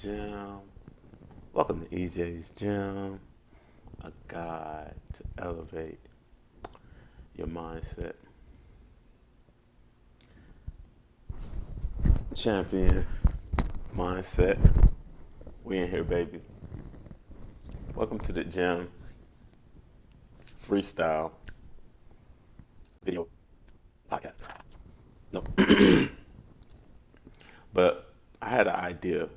Gym. Welcome to EJ's Gym, a guide to elevate your mindset. Champion mindset. We in here, baby. Welcome to the gym freestyle video podcast. No, but I had an idea,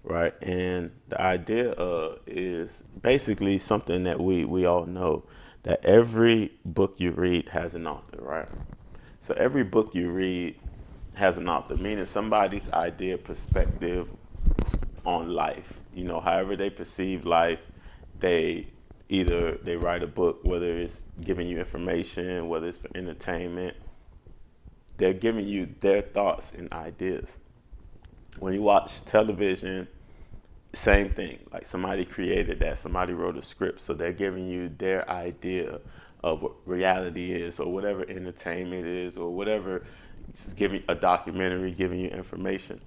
right? And the idea is basically something that we all know that every book you read has an author, right? So every book you read has an author, meaning somebody's idea, perspective on life. However they perceive life, they either they write a book, whether it's giving you information, whether it's for entertainment, they're giving you their thoughts and ideas. When you watch television, same thing. Like somebody created that, somebody wrote a script, so they're giving you their idea of what reality is, or whatever entertainment is, or whatever. It's giving a documentary, giving you information.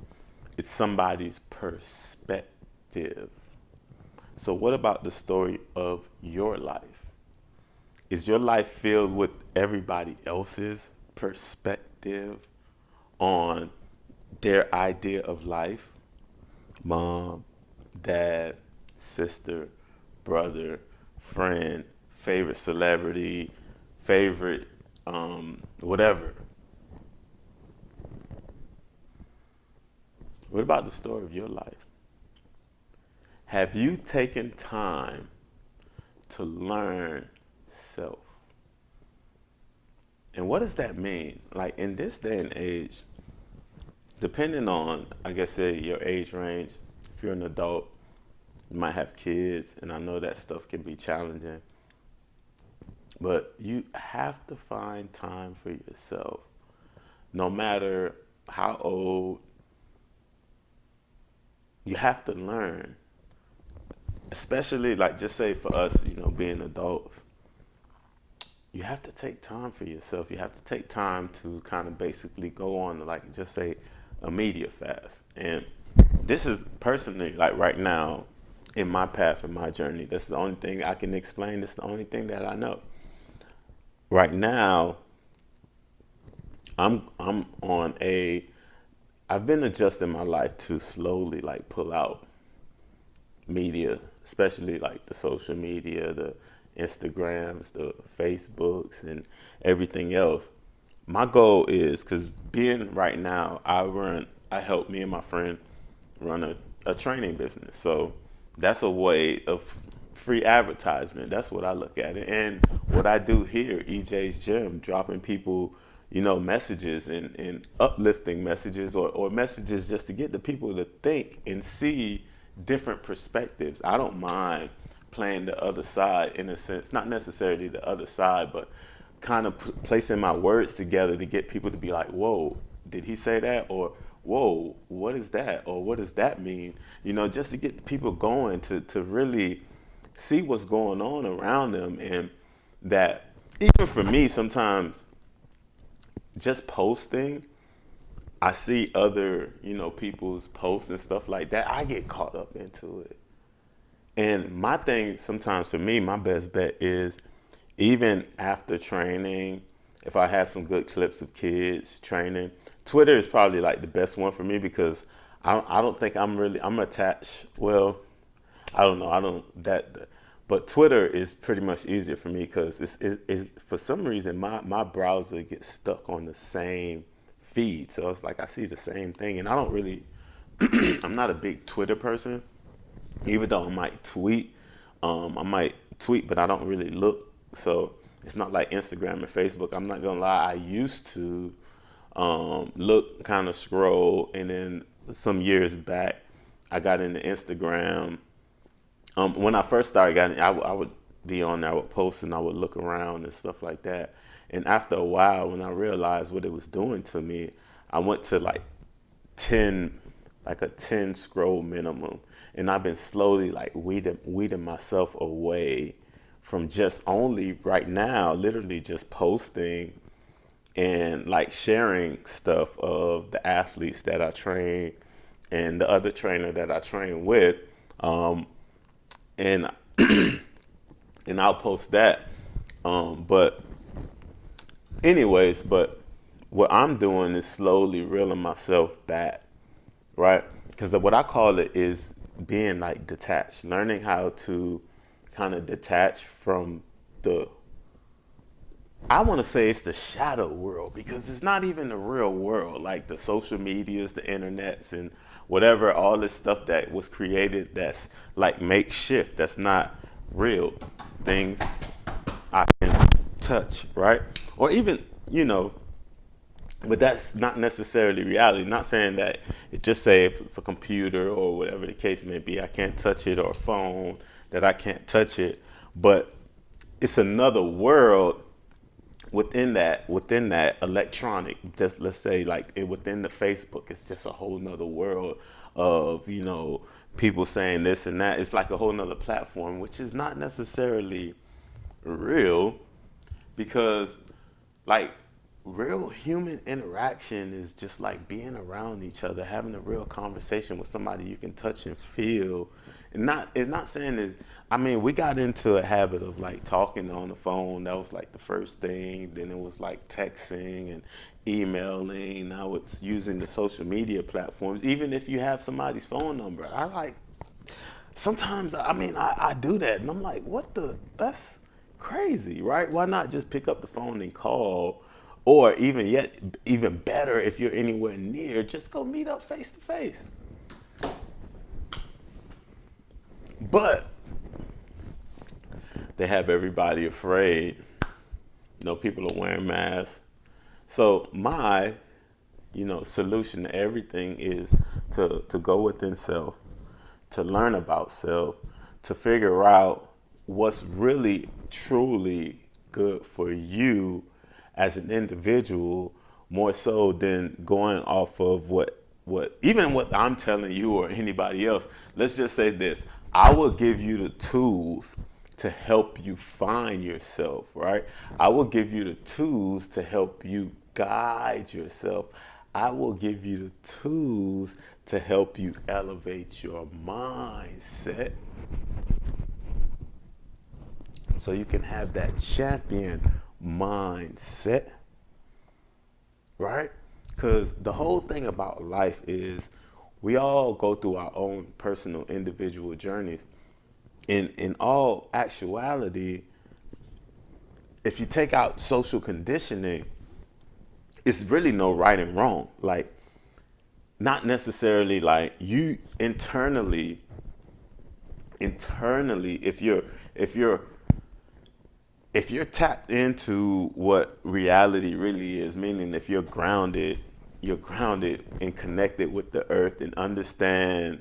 It's somebody's perspective. So, what about the story of your life? Is your life filled with everybody else's perspective on their idea of life? Mom, dad, sister, brother, friend, favorite celebrity, favorite whatever. What about the story of your life? Have you taken time to learn self? And what does that mean? Like in this day and age, depending on, I guess, say your age range, if you're an adult, you might have kids, and I know that stuff can be challenging. But you have to find time for yourself. No matter how old, you have to learn. Especially, like, just say for us, being adults, you have to take time for yourself. You have to take time to kind of basically go on, like, just say a media fast. And this is personally, like, right now, in my path, in my journey, that's the only thing I can explain. This is the only thing that I know. Right now, I'm on a I've been adjusting my life to slowly like pull out media, especially like the social media, the Instagrams, the Facebooks, and everything else. My goal is because being right now, I help me and my friend run a training business. So that's a way of free advertisement. That's what I look at it. And what I do here, EJ's Gym, dropping people, messages and uplifting messages, or messages just to get the people to think and see different perspectives. I don't mind playing the other side in a sense, not necessarily the other side, but kind of placing my words together to get people to be like, whoa, did he say that? Or, whoa, what is that? Or what does that mean? Just to get people going to really see what's going on around them. And that, even for me, sometimes just posting, I see other, people's posts and stuff like that. I get caught up into it. And my thing sometimes for me, my best bet is even after training, if I have some good clips of kids training, Twitter is probably like the best one for me because I don't think I'm attached. Well, I don't know. I don't that, but Twitter is pretty much easier for me because it's for some reason my browser gets stuck on the same feed. So it's like I see the same thing, and I don't really. I'm not a big Twitter person, even though I might tweet, but I don't really look. So it's not like Instagram and Facebook. I'm not gonna lie. I used to look, kind of scroll, and then some years back, I got into Instagram. When I first started, I would be on there, I would post, and I would look around and stuff like that. And after a while, when I realized what it was doing to me, I went to like 10, like a 10 scroll minimum. And I've been slowly like weeding myself away from just only right now, literally just posting and like sharing stuff of the athletes that I train, and the other trainer that I train with, and and I'll post that. But anyways, but what I'm doing is slowly reeling myself back, right? Because what I call it is being like detached, learning how to kind of detach from the, I want to say it's the shadow world, because it's not even the real world, like the social medias, the internets, and whatever, all this stuff that was created that's like makeshift, that's not real things I can touch, right? Or even, you know, but that's not necessarily reality. Not saying that it, just say if it's a computer or whatever the case may be, I can't touch it, or a phone that I can't touch it, but it's another world within that electronic, just let's say like within the Facebook, it's just a whole nother world of, people saying this and that. It's like a whole nother platform, which is not necessarily real, because like real human interaction is just like being around each other, having a real conversation with somebody you can touch and feel. And not, it's not saying that, I mean, we got into a habit of like talking on the phone. That was like the first thing. Then it was like texting and emailing. Now it's using the social media platforms. Even if you have somebody's phone number, I like, sometimes, I mean, I do that, and I'm like, what the, that's crazy, right? Why not just pick up the phone and call? Or even better, if you're anywhere near, just go meet up face to face. But they have everybody afraid. People are wearing masks. So my, solution to everything is to go within self, to learn about self, to figure out what's really truly good for you as an individual, more so than going off of what even what I'm telling you or anybody else. Let's just say this: I will give you the tools to help you find yourself, right? I will give you the tools to help you guide yourself. I will give you the tools to help you elevate your mindset, so you can have that champion mindset, right? Because the whole thing about life is we all go through our own personal individual journeys. In all actuality, if you take out social conditioning, it's really no right and wrong. Like, not necessarily like you internally, if you're tapped into what reality really is, meaning if you're grounded and connected with the earth and understand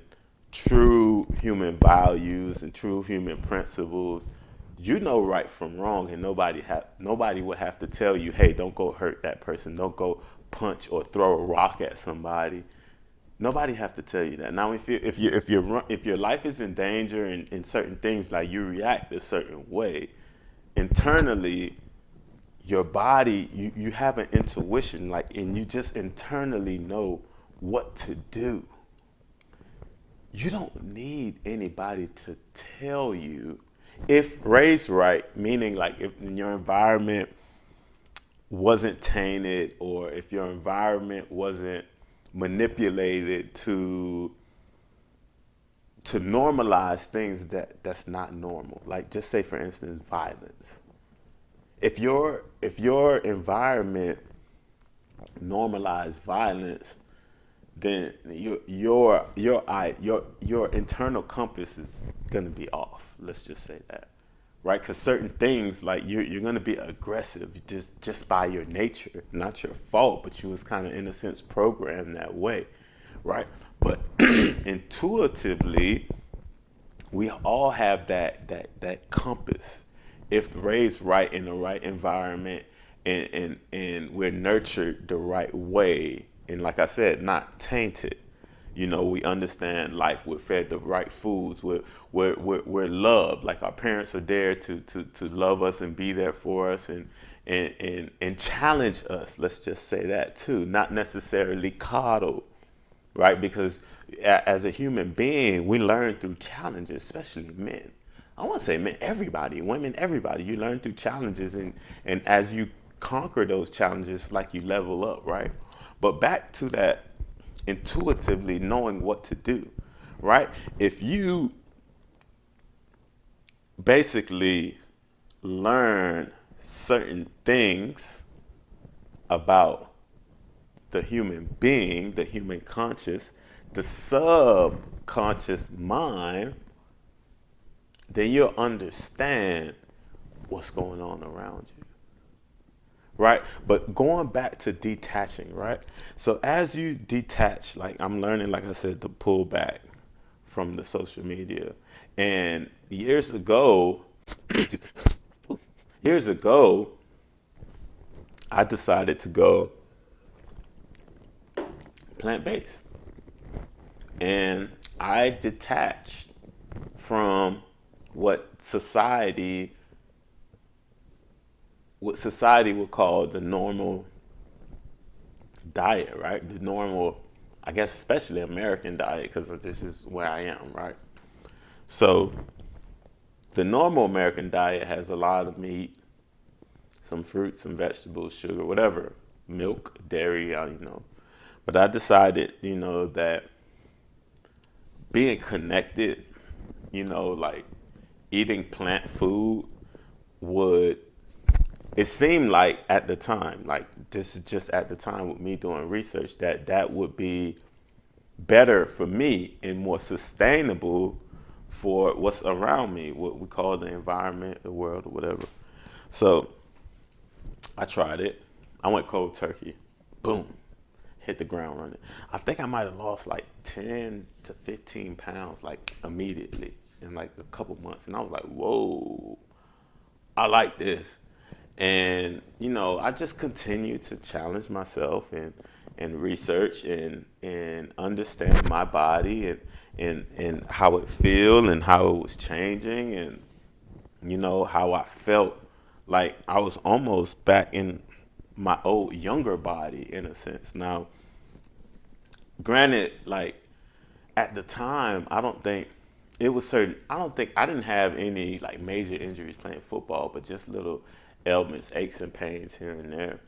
true human values and true human principles, you know right from wrong, and nobody would have to tell you, hey, don't go hurt that person, don't go punch or throw a rock at somebody. Nobody have to tell you that. Now, if your life is in danger and certain things, like you react a certain way internally, your body, you have an intuition, like, and you just internally know what to do. You don't need anybody to tell you. If raised right, meaning like if your environment wasn't tainted, or if your environment wasn't manipulated to normalize things that's not normal. Like, just say for instance, violence. If your environment normalized violence, then your internal compass is going to be off. Let's just say that, right? Because certain things, like you're going to be aggressive just by your nature, not your fault, but you was kind of in a sense programmed that way, right? But intuitively, we all have that compass, if raised right in the right environment, and we're nurtured the right way, and like I said, not tainted. We understand life, we're fed the right foods, we're loved, like our parents are there to love us and be there for us, and challenge us, let's just say that too, not necessarily coddle, right? Because as a human being, we learn through challenges, especially men. I want to say men, everybody, women, everybody. You learn through challenges, and as you conquer those challenges, like you level up, right? But back to that intuitively knowing what to do, right? If you basically learn certain things about the human being, the human conscious, the subconscious mind, then you'll understand what's going on around you. Right? But going back to detaching, right? So as you detach, like I'm learning, like I said, to pull back from the social media. And years ago, I decided to go plant based. And I detached from what society would call the normal diet, right? The normal, I guess, especially American diet, because this is where I am, right? So the normal American diet has a lot of meat, some fruits, some vegetables, sugar, whatever, milk, dairy, But I decided, that being connected, like eating plant food would, it seemed like at the time, like this is just at the time with me doing research, that would be better for me and more sustainable for what's around me, what we call the environment, the world, or whatever. So I tried it. I went cold turkey. Boom. Hit the ground running. I think I might have lost like 10 to 15 pounds like immediately in like a couple months. And I was like, whoa, I like this. And, I just continued to challenge myself and research and understand my body and how it feel and how it was changing and, how I felt like I was almost back in my old younger body in a sense. Now, granted, like at the time, I don't think it was certain. I don't think I didn't have any like major injuries playing football, but just little ailments, aches and pains here and there.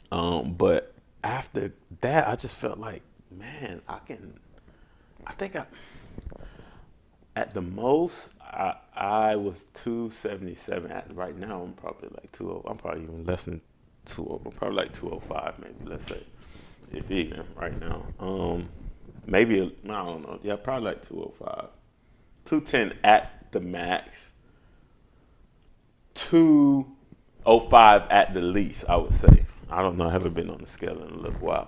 But after that, I just felt like, man, I can. I think at the most, I was 277. Right now, I'm probably like 20. I'm probably even less than 20. I'm probably like 205, maybe. Let's say, if even right now. Maybe I don't know. Yeah, probably like 205, 210 at the max, 205 at the least. I would say. I don't know. I haven't been on the scale in a little while.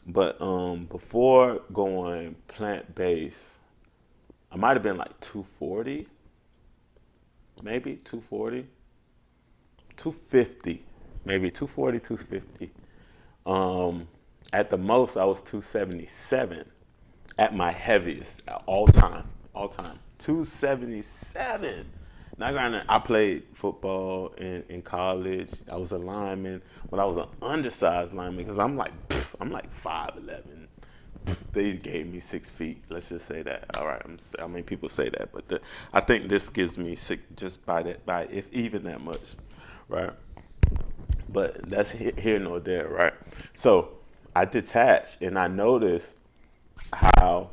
But before going plant based, I might have been like 240, maybe 240, 250, maybe 240, 250. Um, at the most, I was 277 at my heaviest, all time, 277. Now, granted, I played football in college. I was a lineman, but I was an undersized lineman because I'm like 5'11". They gave me 6 feet. Let's just say that. All right, I mean, people say that, but I think this gives me six just by that, by if even that much, right? But that's here nor there, right? So I detached and I noticed how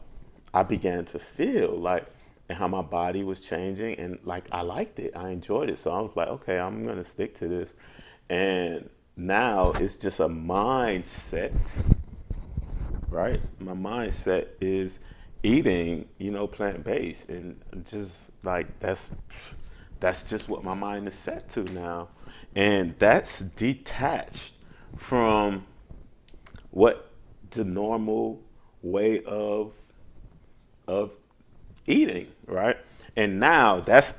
I began to feel like and how my body was changing and like I liked it. I enjoyed it. So I was like, okay, I'm gonna stick to this. And now it's just a mindset, right? My mindset is eating, plant based and just like that's just what my mind is set to now. And that's detached from what the normal way of eating, right? And now that's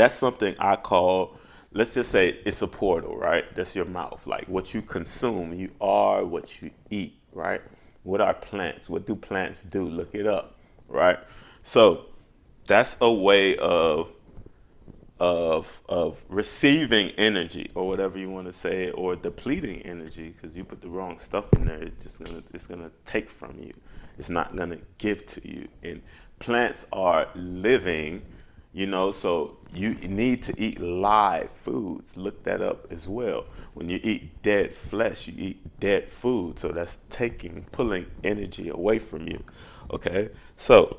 something I call, let's just say it's a portal, right? That's your mouth. Like what you consume, you are what you eat, right? What are plants? What do plants do? Look it up, right? So that's a way of of receiving energy or whatever you want to say, or depleting energy, because you put the wrong stuff in there. It's gonna take from you. It's not gonna give to you. And plants are living, so you need to eat live foods. Look that up as well. When you eat dead flesh, you eat dead food. So that's pulling energy away from you. Okay, so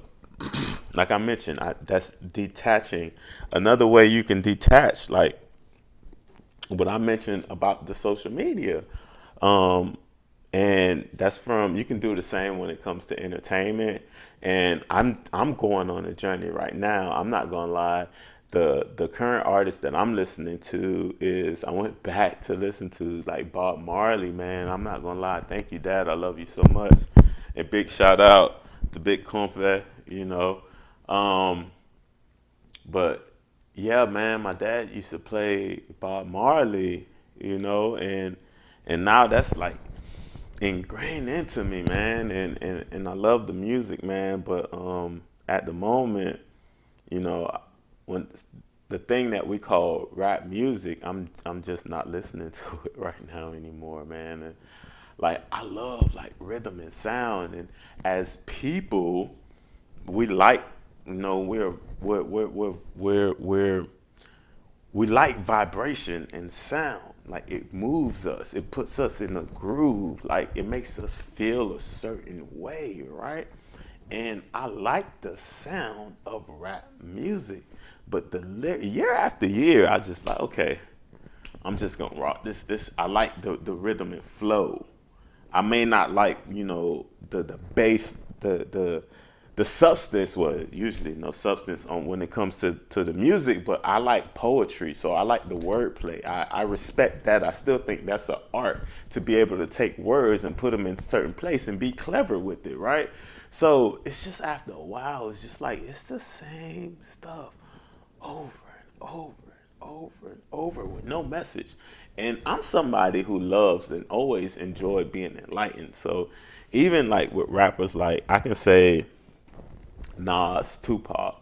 like I mentioned, that's detaching. Another way you can detach, like what I mentioned about the social media, um, and that's from, you can do the same when it comes to entertainment. And I'm going on a journey right now. I'm not gonna lie. The current artist that I'm listening to is, I went back to listen to like Bob Marley, man. I'm not gonna lie. Thank you, Dad. I love you so much. And big shout out to Big Compre, you know. Um, but yeah, man, my dad used to play Bob Marley, and now that's like ingrained into me, man. And I love the music, man. But at the moment, you know, when the thing that we call rap music, I'm just not listening to it right now anymore, man. And like, I love like rhythm and sound, and as people, we like, we're we like vibration and sound. Like, it moves us, it puts us in a groove, like it makes us feel a certain way, right? And I like the sound of rap music, but year after year, I just like, okay, I'm just gonna rock this. I like the rhythm and flow. I may not like, the bass, the substance. Well, usually no substance on when it comes to the music, but I like poetry, so I like the wordplay. I respect that. I still think that's an art, to be able to take words and put them in certain place and be clever with it, right? So it's just, after a while, it's just like, it's the same stuff over and over and over and over with no message. And I'm somebody who loves and always enjoyed being enlightened. So even like with rappers, like I can say Nas, Tupac,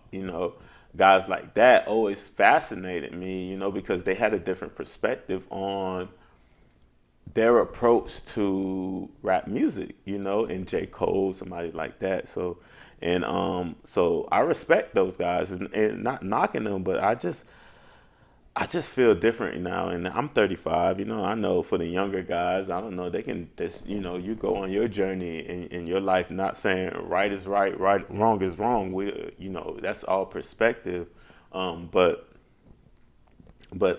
guys like that always fascinated me, because they had a different perspective on their approach to rap music, and J. Cole, somebody like that. So I respect those guys, and not knocking them, but I just feel different now, and I'm 35. I know for the younger guys, I don't know, they can this. You go on your journey in your life, not saying right is right, wrong is wrong. That's all perspective. But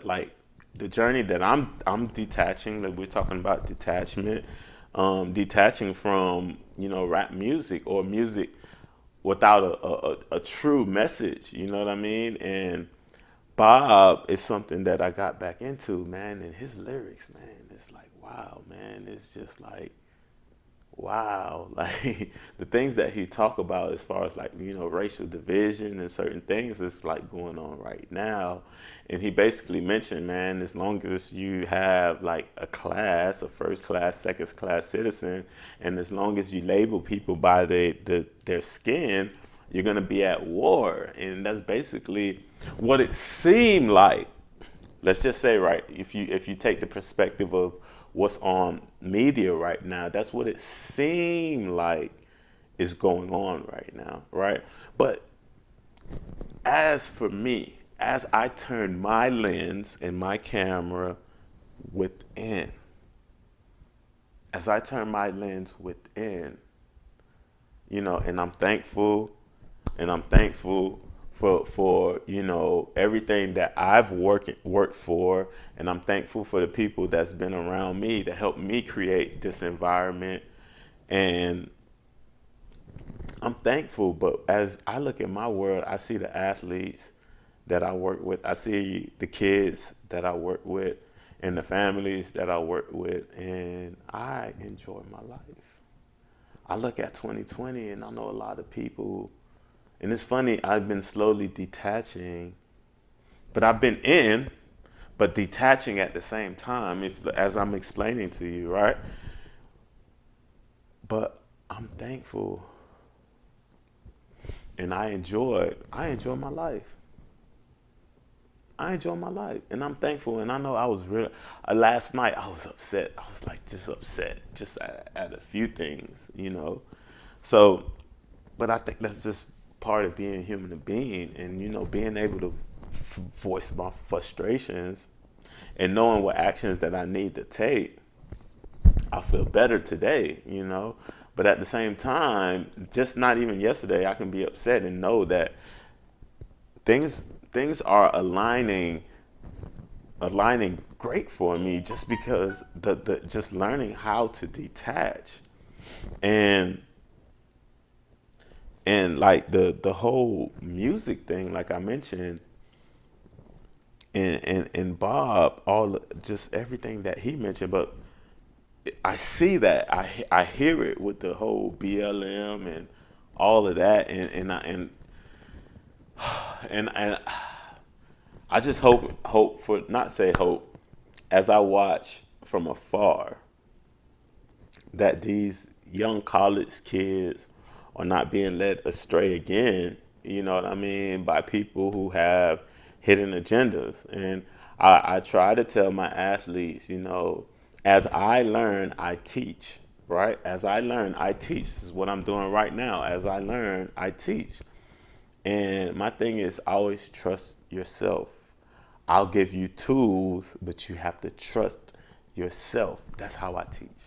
like, the journey that I'm detaching, like we're talking about detachment, detaching from rap music, or music without a true message. You know what I mean? And Bob is something that I got back into, man. And his lyrics, man, it's like, wow, man. It's just like, wow. Like, the things that he talk about, as far as like, racial division and certain things, it's like going on right now. And he basically mentioned, man, as long as you have like a class, a first class, second class citizen, and as long as you label people by their skin, you're gonna be at war. And that's basically what it seemed like. Let's just say, right, if you take the perspective of what's on media right now, that's what it seemed like is going on right now, right? But as for me, as I turn my lens and my camera within, as I turn my lens within, and I'm thankful for everything that I've worked for, and I'm thankful for the people that's been around me to help me create this environment. And I'm thankful, but as I look at my world, I see the athletes that I work with, I see the kids that I work with, and the families that I work with, and I enjoy my life. I look at 2020, and I know a lot of people, and it's funny, I've been slowly detaching, but I've been in, but detaching at the same time, if as I'm explaining to you, right? But I'm thankful, and I enjoy my life. I enjoy my life, and I'm thankful. And I know I was real. Last night I was upset. I was like just upset, just at a few things, you know. So, but I think that's just part of being human being, and being able to voice my frustrations and knowing what actions that I need to take. I feel better today, you know. But at the same time, just not even yesterday, I can be upset and know that things things are aligning great for me just because the just learning how to detach and like the whole music thing, like I mentioned, and Bob, all just everything that he mentioned. But I see that, I hear it with the whole BLM and all of that, and I just hope for, not say hope, as I watch from afar, that these young college kids are not being led astray again, you know what I mean, by people who have hidden agendas. And I try to tell my athletes, as I learn, I teach, right? As I learn, I teach. This is what I'm doing right now. As I learn, I teach. And my thing is always trust yourself. I'll give you tools, but you have to trust yourself. That's how I teach.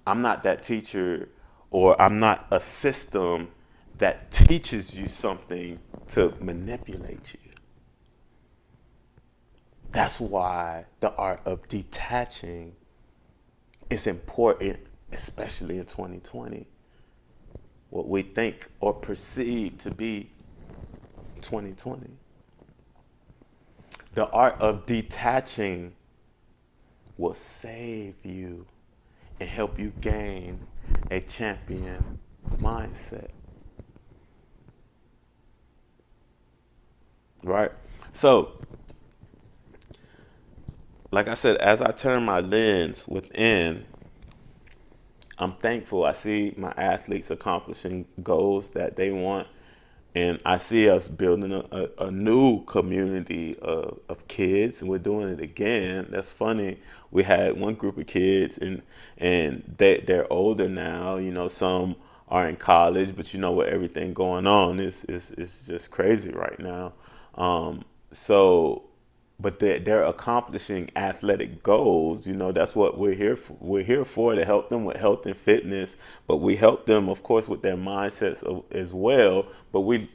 I'm not that teacher, or I'm not a system that teaches you something to manipulate you. That's why the art of detaching is important, especially in 2020. What we think or perceive to be 2020. The art of detaching will save you and help you gain a champion mindset. Right? So, like I said, as I turn my lens within, I'm thankful. I see my athletes accomplishing goals that they want, and I see us building a new community of kids, and we're doing it again. That's funny. We had one group of kids, and they're older now. Some are in college, but with everything going on, it's just crazy right now. So, but they're accomplishing athletic goals. That's what we're here for. We're here for, to help them with health and fitness, but we help them, of course, with their mindsets as well. But we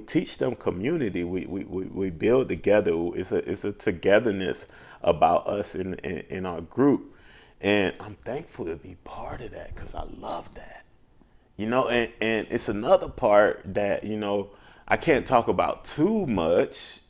teach them community. We build together. It's a togetherness about us in our group, and I'm thankful to be part of that because I love that. And it's another part that I can't talk about too much,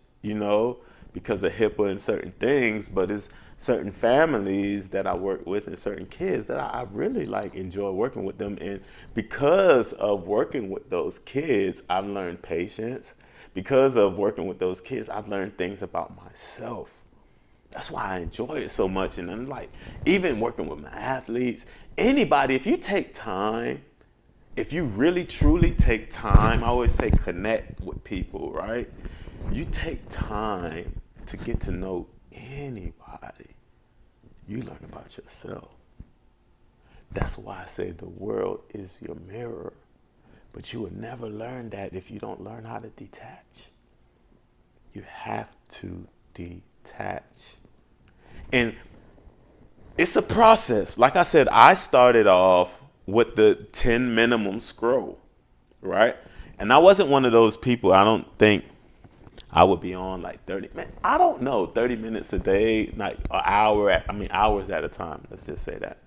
because of HIPAA and certain things, but it's certain families that I work with and certain kids that I really like, enjoy working with them. And because of working with those kids, I've learned patience. Because of working with those kids, I've learned things about myself. That's why I enjoy it so much. And I'm like, even working with my athletes, anybody, if you take time, if you really truly take time, I always say connect with people, right? You take time to get to know anybody, you learn about yourself. That's why I say the world is your mirror. But you will never learn that if you don't learn how to detach. You have to detach. And it's a process. Like I said, I started off with the 10 minimum scroll, right? And I wasn't one of those people. I don't think I would be on like 30. Man, I don't know, 30 minutes a day, like an hour. Hours at a time. Let's just say that.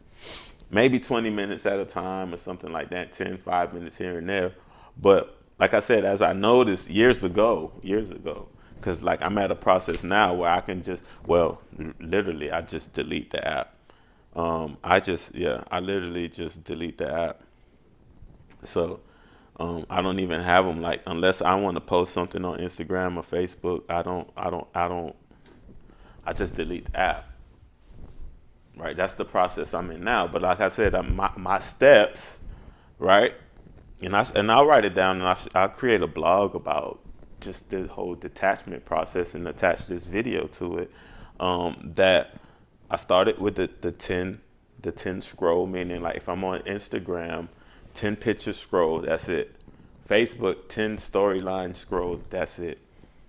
Maybe 20 minutes at a time or something like that. 10, 5 minutes here and there. But like I said, as I noticed years ago, because like I'm at a process now where I can just, well, literally, I just delete the app. I literally just delete the app. So I don't even have them, like, unless I want to post something on Instagram or Facebook. I just delete the app. Right, that's the process I'm in now. But like I said, my steps, right, and I'll write it down, and I'll create a blog about just the whole detachment process and attach this video to it. That I started with the 10 scroll, meaning like if I'm on Instagram, 10 pictures scroll, that's it. Facebook, 10 storyline scroll, that's it.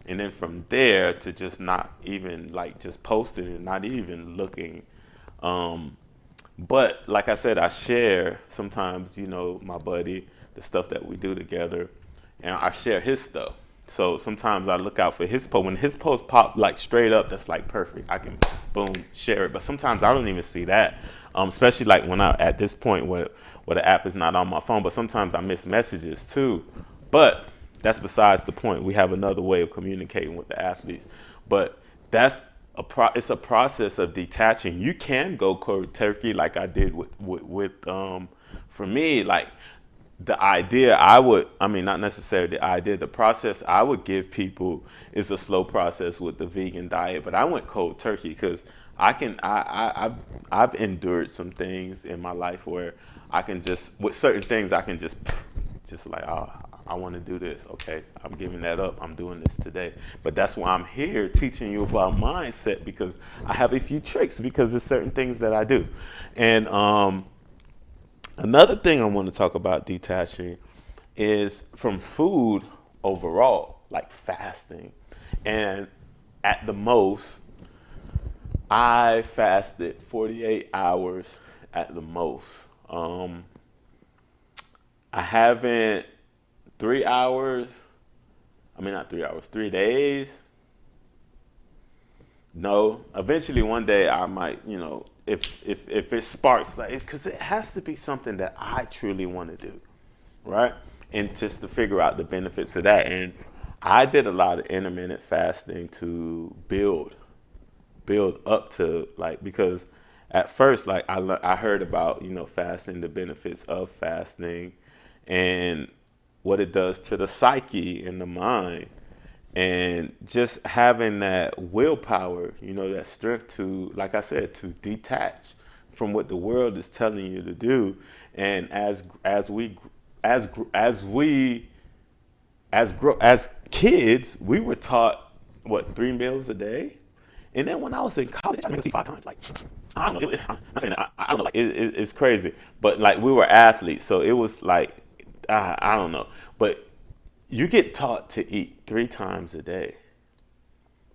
And then from there to just not even like just posting and not even looking. Um, but like I said, I share sometimes, my buddy, the stuff that we do together, and I share his stuff. So sometimes I look out for his post. When his post pop like straight up, that's like perfect. I can boom share it. But sometimes I don't even see that, especially like when I at this point where the app is not on my phone. But sometimes I miss messages too. But that's besides the point. We have another way of communicating with the athletes. But that's it's a process of detaching. You can go cold turkey like I did with for me, like the idea I mean, not necessarily the idea, the process I would give people is a slow process with the vegan diet. But I went cold turkey because I've endured some things in my life where I can just, with certain things, I can just like, oh, I want to do this. Okay, I'm giving that up. I'm doing this today. But that's why I'm here teaching you about mindset, because I have a few tricks because there's certain things that I do. And another thing I want to talk about detaching is from food overall, like fasting. And at the most, I fasted 48 hours at the most. I haven't 3 hours. I mean, not 3 hours, 3 days. No, eventually one day I might, if it sparks, like, because it has to be something that I truly want to do, right? And just to figure out the benefits of that. And I did a lot of intermittent fasting to build up to, like, because at first, like, I heard about, fasting, the benefits of fasting, and what it does to the psyche and the mind, and just having that willpower, that strength to, like I said, to detach from what the world is telling you to do. And as kids, we were taught what, 3 meals a day. And then when I was in college, I mean, see 5 times. Like, I don't know. I'm not saying that. I don't know. Like, it's crazy. But like, we were athletes, so it was like, I don't know. But you get taught to eat 3 times a day.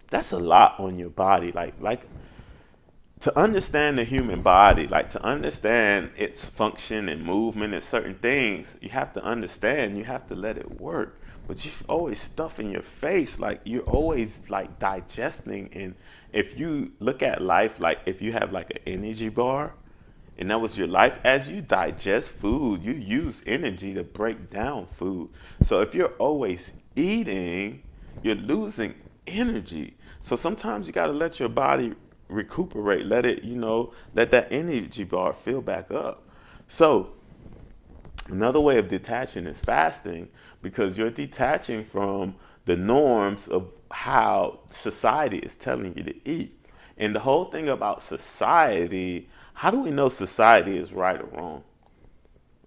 That's a lot on your body. Like to understand the human body, like to understand its function and movement and certain things, you have to understand, you have to let it work. But you're always stuffing your face, like you're always like digesting. And if you look at life, like if you have like an energy bar and that was your life, as you digest food, you use energy to break down food. So if you're always eating, you're losing energy. So sometimes you got to let your body recuperate, let it, let that energy bar fill back up. So another way of detaching is fasting, because you're detaching from the norms of how society is telling you to eat. And the whole thing about society, how do we know society is right or wrong?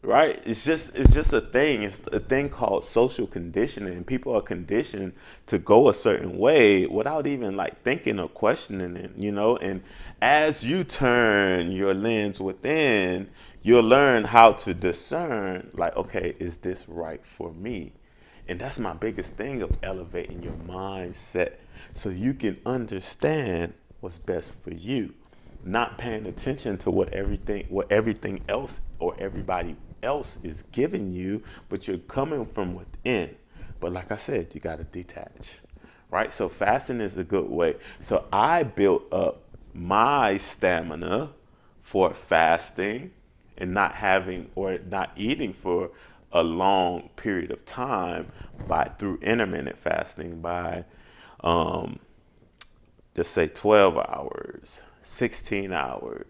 Right? It's just a thing. It's a thing called social conditioning. People are conditioned to go a certain way without even like thinking or questioning it. And as you turn your lens within, you'll learn how to discern, like, okay, is this right for me? And that's my biggest thing of elevating your mindset so you can understand what's best for you, not paying attention to what everything else or everybody else is giving you, but you're coming from within. But like I said, you got to detach, right? So fasting is a good way. So I built up my stamina for fasting and not having or not eating for a long period of time by through intermittent fasting, by um, just say 12 hours, 16 hours,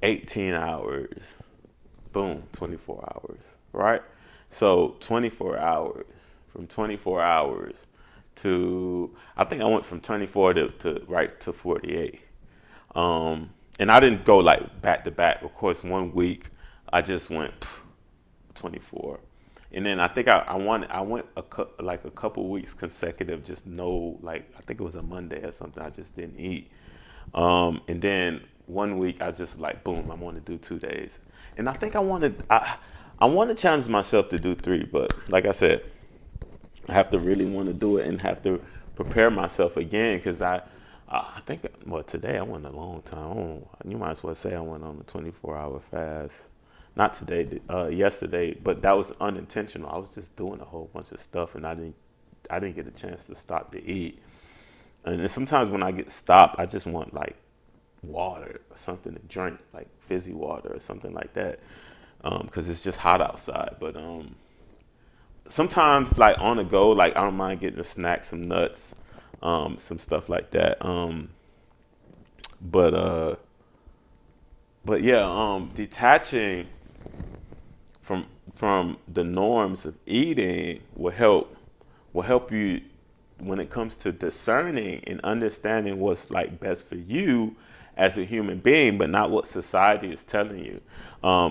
18 hours, boom, 24 hours, right? So 24 hours, from 24 hours to, I think I went from 24 to right to 48. And I didn't go like back to back. Of course, one week I just went 24. And then I went like a couple weeks consecutive, just no, like I think it was a Monday or something. I just didn't eat. And then one week I just like boom, I want to do 2 days. And I want to challenge myself to do three, but like I said, I have to really want to do it and have to prepare myself again because I think well today I went a long time. You might as well say I went on a 24-hour fast. Not today, yesterday, but that was unintentional. I was just doing a whole bunch of stuff and I didn't get a chance to stop to eat. And then sometimes when I get stopped, I just want like water or something to drink, like fizzy water or something like that, because it's just hot outside. But sometimes like on the go, like I don't mind getting a snack, some nuts, some stuff like that. But uh, but yeah, detaching from the norms of eating will help you when it comes to discerning and understanding what's like best for you as a human being, but not what society is telling you.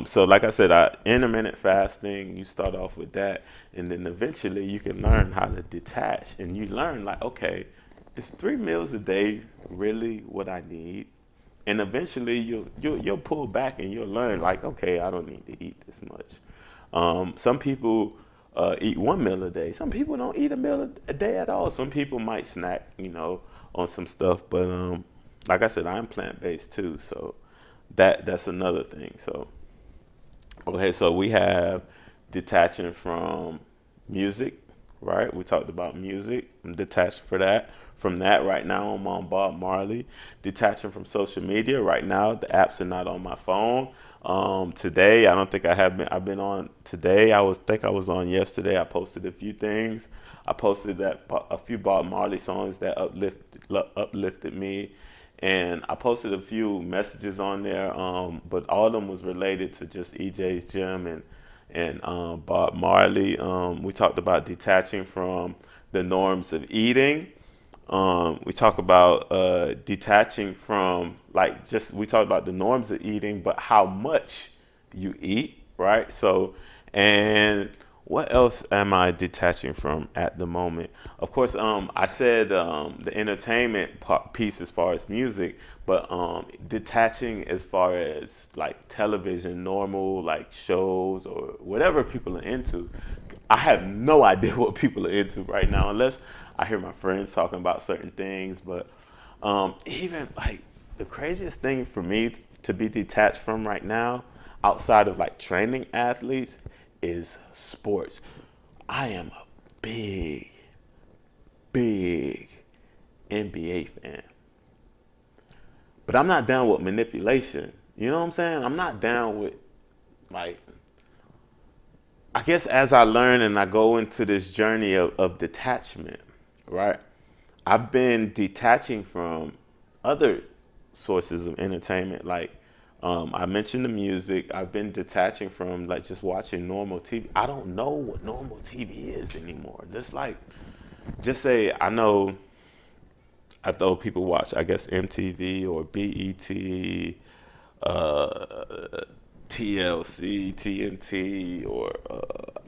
So, like I said, intermittent fasting, you start off with that, and then eventually you can learn how to detach, and you learn like, okay, is 3 meals a day really what I need? And eventually you'll pull back and you'll learn like, okay, I don't need to eat this much. Some people eat 1 meal a day. Some people don't eat a meal a day at all. Some people might snack, on some stuff. But like I said, I'm plant based too, so that's another thing. So okay, so we have detaching from music, right? We talked about music. I'm detached for that. From that, right now I'm on Bob Marley. Detaching from social media. Right now, the apps are not on my phone. Today, I don't think I have been. I've been on today. I was on yesterday. I posted a few things. I posted that a few Bob Marley songs that uplifted me, and I posted a few messages on there. But all of them was related to just EJ's gym and Bob Marley. We talked about detaching from the norms of eating. We talk about detaching from like just we talk about the norms of eating, but how much you eat, right? So, and what else am I detaching from at the moment? Of course, I said the entertainment piece as far as music, but detaching as far as like television, normal like shows or whatever people are into. I have no idea what people are into right now, unless I hear my friends talking about certain things. But even like the craziest thing for me to be detached from right now, outside of like training athletes, is sports. I am a big, big NBA fan, but I'm not down with manipulation. You know what I'm saying? I'm not down with like I guess as I learn and I go into this journey of detachment, right? I've been detaching from other sources of entertainment. Like I mentioned the music. I've been detaching from like just watching normal TV. I don't know what normal TV is anymore. Just say I know I thought people watch, I guess, MTV or BET, uh, TLC, TNT, or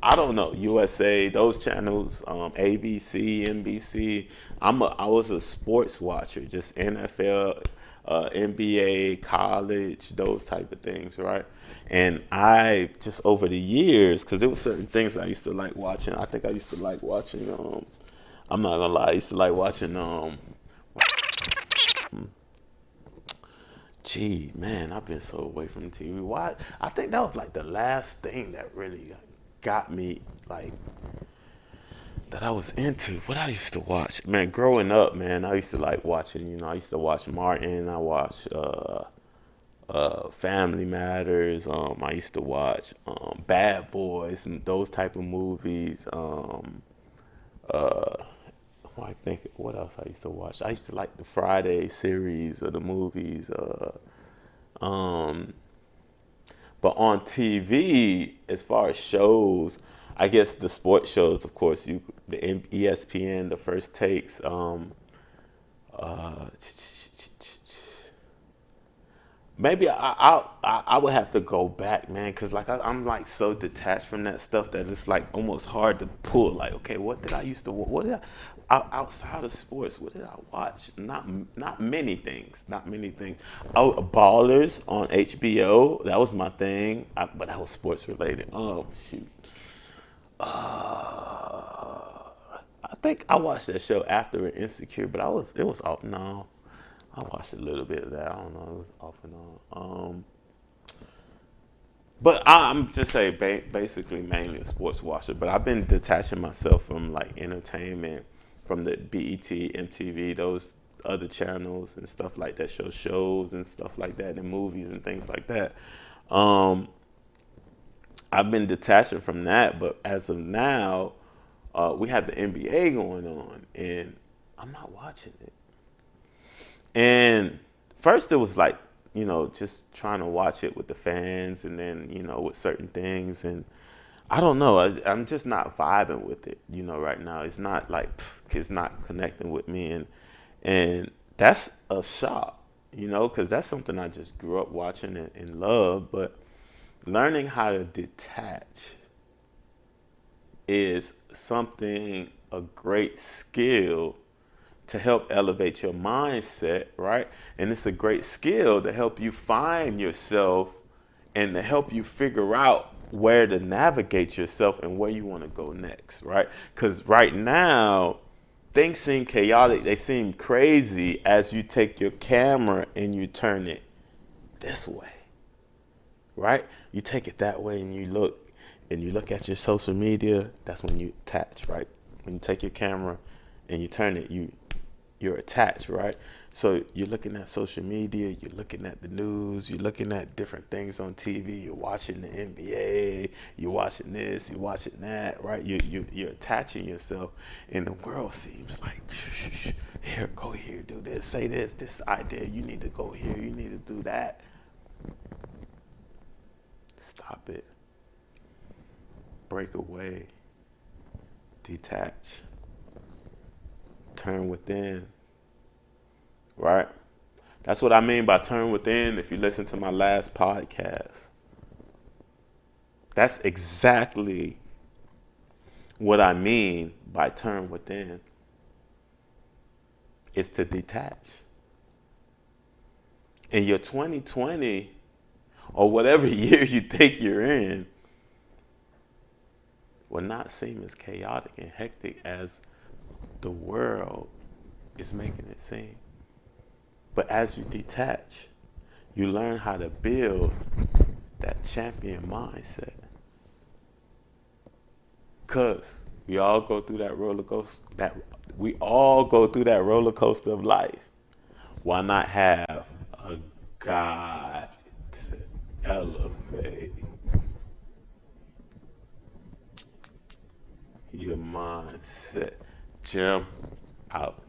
I don't know, USA, those channels, ABC, NBC. I was a sports watcher, just NFL, NBA, college, those type of things, right? And I just over the years, because there were certain things I used to like watching. I think I used to like watching. I'm not gonna lie, I used to like watching. Gee, man, I've been so away from TV. Why? I think that was like the last thing that really got me, like, that I was into. What I used to watch, man, growing up, man, I used to like watching. I used to watch Martin. I watched Family Matters. I used to watch Bad Boys, and those type of movies. Uh, I think what else I used to watch. I used to like the Friday series of the movies. Um, but on TV, as far as shows, I guess the sports shows, of course, the ESPN, the First Takes. Uh, maybe I would have to go back, man, because like I'm like so detached from that stuff that it's like almost hard to pull. Like, okay, what did I used to? What did outside of sports? What did I watch? Not many things. Not many things. Oh, Ballers on HBO. That was my thing, but that was sports related. Oh shoot. I think I watched that show after Insecure, but it was off. No, I watched a little bit of that. I don't know. It was off and on. But I'm just saying, basically, mainly a sports watcher. But I've been detaching myself from like entertainment, from the BET, MTV, those other channels and stuff like that, shows and stuff like that, and movies and things like that. Um, I've been detaching from that, but as of now, we have the NBA going on, and I'm not watching it. And first, it was like, just trying to watch it with the fans, and then with certain things, and I don't know. I'm just not vibing with it, right now. It's not like it's not connecting with me, and that's a shock, because that's something I just grew up watching and love. But learning how to detach is something, a great skill to help elevate your mindset, right? And it's a great skill to help you find yourself and to help you figure out where to navigate yourself and where you want to go next, right? Because right now, things seem chaotic, they seem crazy as you take your camera and you turn it this way, right? You take it that way and you look at your social media, that's when you attach, right? When you take your camera and you turn it, you're attached, right? So you're looking at social media, you're looking at the news, you're looking at different things on TV, you're watching the NBA, you're watching this, you're watching that, right? You're attaching yourself, and the world seems like, here, go here, do this, say this idea, you need to go here, you need to do that. Stop it. Break away. Detach. Turn within, right? That's what I mean by turn within. If you listen to my last podcast, that's exactly what I mean by turn within. Is to detach. In your 2020 or whatever year you think you're in will not seem as chaotic and hectic as the world is making it seem. But as you detach, you learn how to build that champion mindset. Cause we all go through that roller coaster. We all go through that roller coaster of life. Why not have a guide to elevate your mindset? Jim, out.